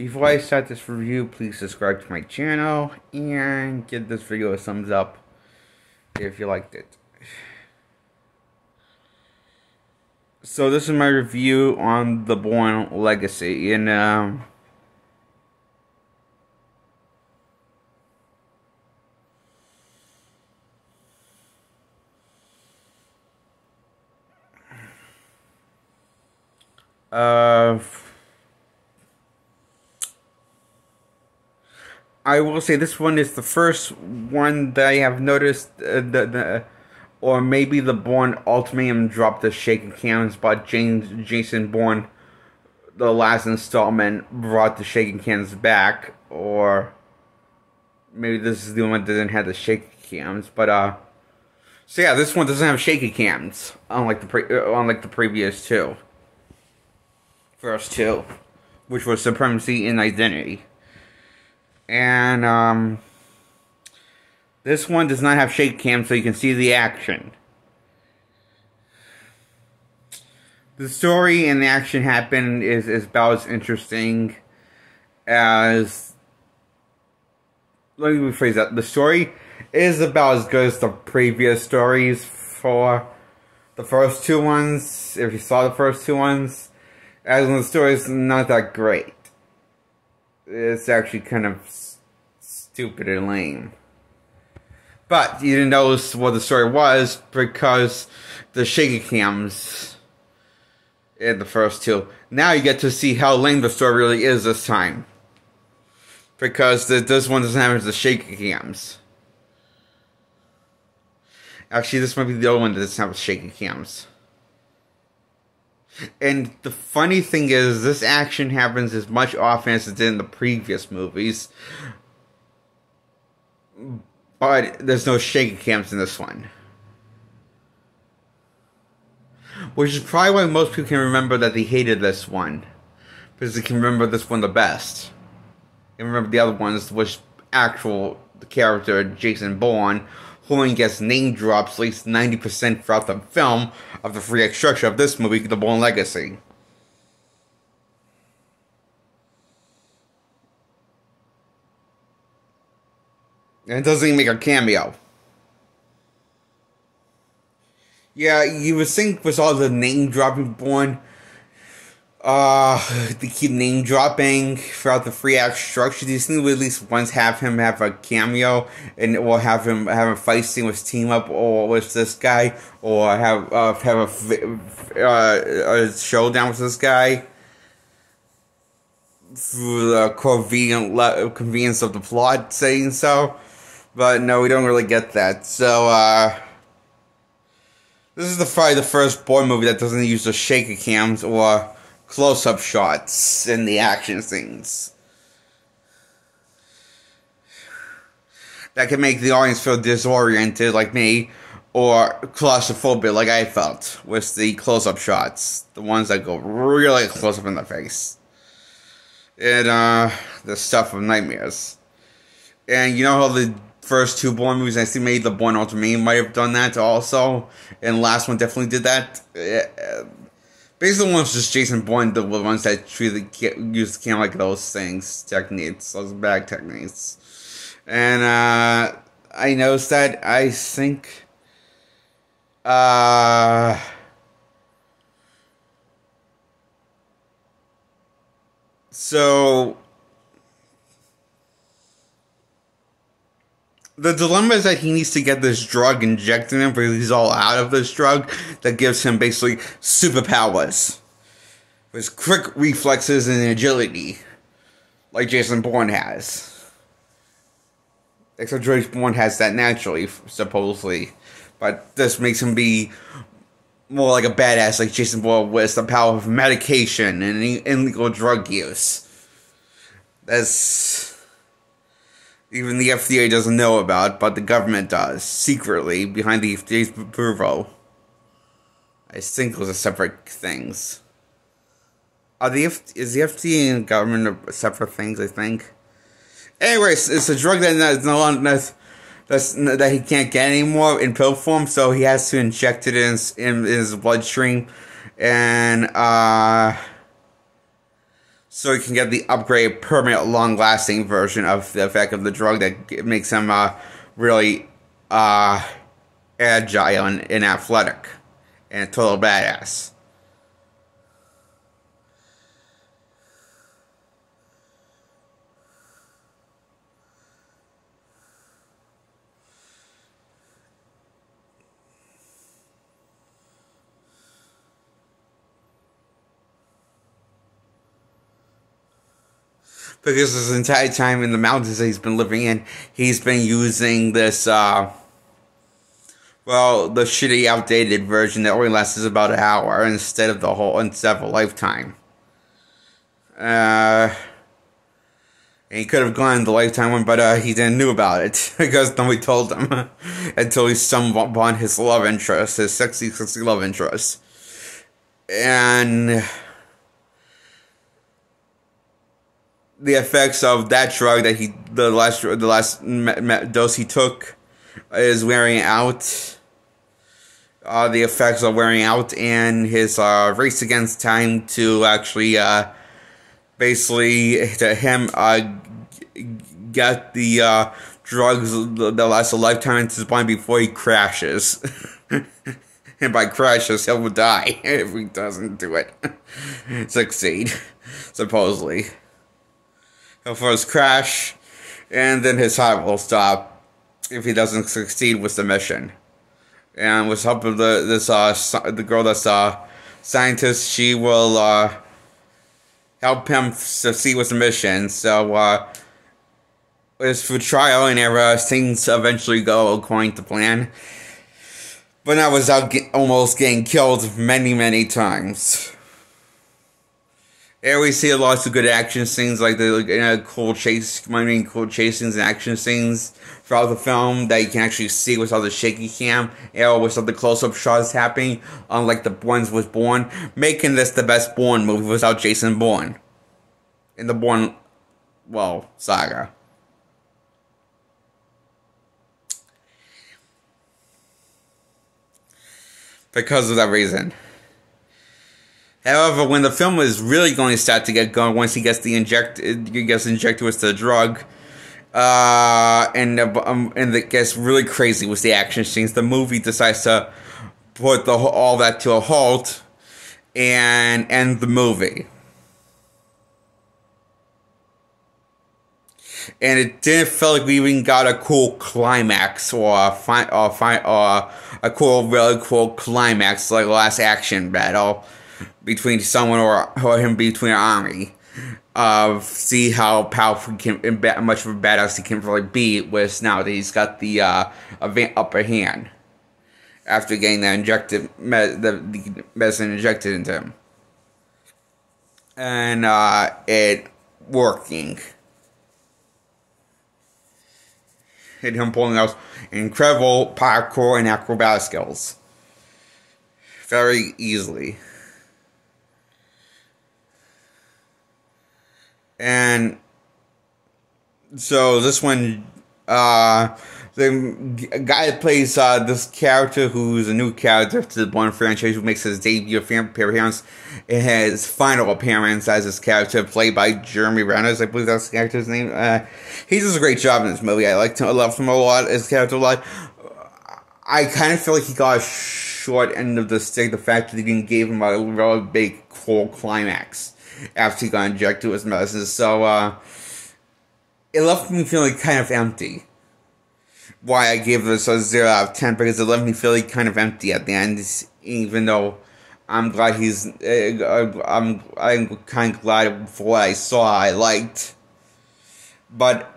Before I start this review, please subscribe to my channel and give this video a thumbs up if you liked it. So this is my review on the Bourne Legacy, and I will say this one is the first one that I have noticed or maybe the Bourne Ultimatum dropped the shaky cams, but Jason Bourne, the last installment, brought the shaky cams back, or maybe this is the one that didn't have the shaky cams, but so yeah, this one doesn't have shaky cams, unlike the previous first two, which was Supremacy and Identity. And this one does not have shake cam, so you can see the action. The story and the action happen is about as interesting as... Let me rephrase that. The story is about as good as the previous stories for the first two ones, if you saw the first two ones. As in, the story is not that great. It's actually kind of stupid and lame. But you didn't notice what the story was because the shaky cams in the first two. Now you get to see how lame the story really is this time. Because this one doesn't have the shaky cams. Actually, this might be the other one that doesn't have shaky cams. And the funny thing is, this action happens as much often as it did in the previous movies. But there's no shaky cams in this one. Which is probably why most people can remember that they hated this one. Because they can remember this one the best. And remember the other ones, which the character, Jason Bourne, who only gets name drops at least 90% throughout the film of the 3-act structure of this movie, The Bourne Legacy. And it doesn't even make a cameo. Yeah, you would think with all the name dropping Bourne, they keep name dropping throughout the 3-act structure. Do you think we'll at least once have him have a cameo, and we'll have him have a fight scene with team up or with this guy, or have a showdown with this guy through the convenience of the plot saying so? But no, we don't really get that. So this is probably the first Bourne movie that doesn't use the shaky cams or close-up shots in the action scenes. That can make the audience feel disoriented like me, or claustrophobic like I felt with the close-up shots. The ones that go really close up in the face. And the stuff of nightmares. And you know how the first two Bourne movies, I think maybe the Bourne Ultimatum might have done that also, and the last one definitely did that. Basically, the ones just Jason Bourne, the ones that use the camera like those techniques, those bad techniques. And I noticed that. I think so. The dilemma is that he needs to get this drug injected in him, because he's all out of this drug that gives him basically superpowers. With quick reflexes and agility, like Jason Bourne has. Except Jason Bourne has that naturally, supposedly. But this makes him be more like a badass, like Jason Bourne, with the power of medication and illegal drug use. That's... even the FDA doesn't know about, but the government does, secretly, behind the FDA's approval. I think those are separate things. Is the FDA and government separate things, I think? Anyways, it's a drug that he can't get anymore in pill form, so he has to inject it in his bloodstream. And, so he can get the upgraded, permanent, long-lasting version of the effect of the drug that makes him really agile and athletic and a total badass. Because this entire time in the mountains that he's been living in, he's been using this, the shitty, outdated version that only lasts about an hour instead of a lifetime. And he could have gone the lifetime one, but he didn't know about it because nobody told him until he stumbled upon his love interest, his sexy love interest, and the effects of that drug that the last dose he took is wearing out. The effects are wearing out, and his race against time to actually basically to him get the drugs that last a lifetime into his body before he crashes. And by crashes, he'll die if he doesn't do it. Succeed, supposedly. He'll first crash, and then his heart will stop if he doesn't succeed with the mission. And with help of the girl that's a scientist, she will help him succeed with the mission. So it's for trial and error. Things eventually go according to plan, but not without almost getting killed many times. And we see lots of good action scenes, like the cool chase scenes and action scenes throughout the film that you can actually see without the shaky cam, and without the close-up shots happening, unlike the ones with Bourne, making this the best Bourne movie without Jason Bourne in the Bourne, saga. Because of that reason. However, when the film is really going to start to get going, once he gets injected with the drug, and it gets really crazy with the action scenes, the movie decides to put all that to a halt and end the movie. And it didn't feel like we even got a cool climax or a really cool climax like the last action battle between someone or him between an army. See how powerful and much of a badass he can really be with now that he's got the upper hand after getting the medicine injected into him, and it working. And him pulling out incredible parkour and acrobatic skills very easily. And so this one, the guy that plays this character, who's a new character to the Bourne franchise, who makes his debut appearance in his final appearance as this character, played by Jeremy Renner, I believe that's the character's name. He does a great job in this movie. I love him a lot, his character a lot. I kind of feel like he got a short end of the stick, the fact that he didn't give him a really big, cool climax after he got injected with medicine. So, it left me feeling kind of empty. Why I gave this a 0 out of 10, because it left me feeling kind of empty at the end, even though I'm glad I'm kind of glad for what I saw, I liked. But,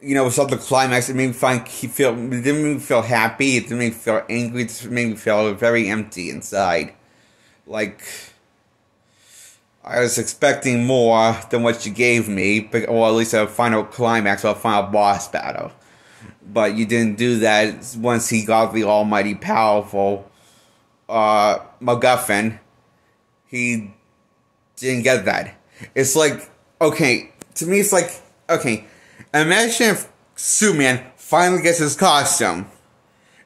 without the climax, it made me it didn't make me feel happy, it didn't make me feel angry, it made me feel very empty inside. Like, I was expecting more than what you gave me, or at least a final climax or a final boss battle. But you didn't do that once he got the almighty powerful MacGuffin. He didn't get that. It's like, okay, to me it's like, okay, imagine if Superman finally gets his costume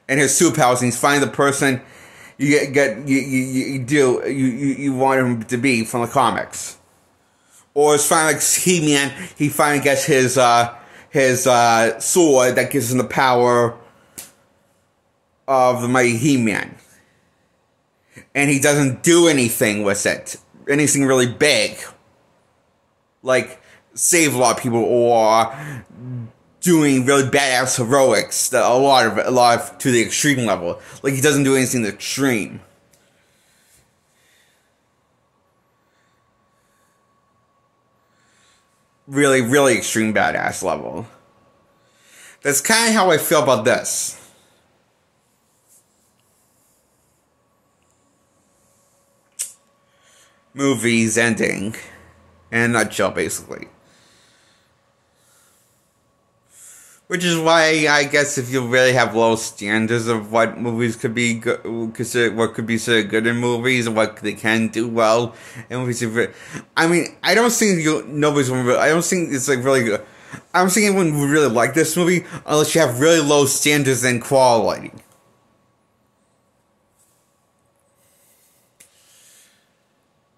and his suit powers, and he's finally the person you want him to be from the comics. Or it's finally like He-Man, he finally gets his sword that gives him the power of the mighty He-Man. And he doesn't do anything with it. Anything really big. Like, save a lot of people or doing really badass heroics. A lot of to the extreme level. Like, he doesn't do anything extreme. Really, really extreme badass level. That's kind of how I feel about this. Movie's ending. In a nutshell, basically. Which is why, I guess, if you really have low standards of what movies could be considered, what could be considered good in movies, and what they can do well in movies. I mean, I don't think I don't think it's like really good. I don't think anyone would really like this movie unless you have really low standards and quality.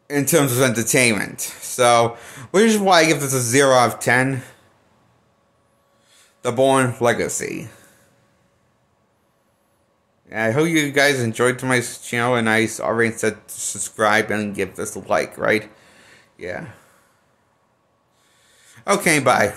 In terms of entertainment. So, which is why I give this a 0 out of 10. The Bourne Legacy. I hope you guys enjoyed my channel, and I already said subscribe and give this a like, right? Yeah. Okay, bye.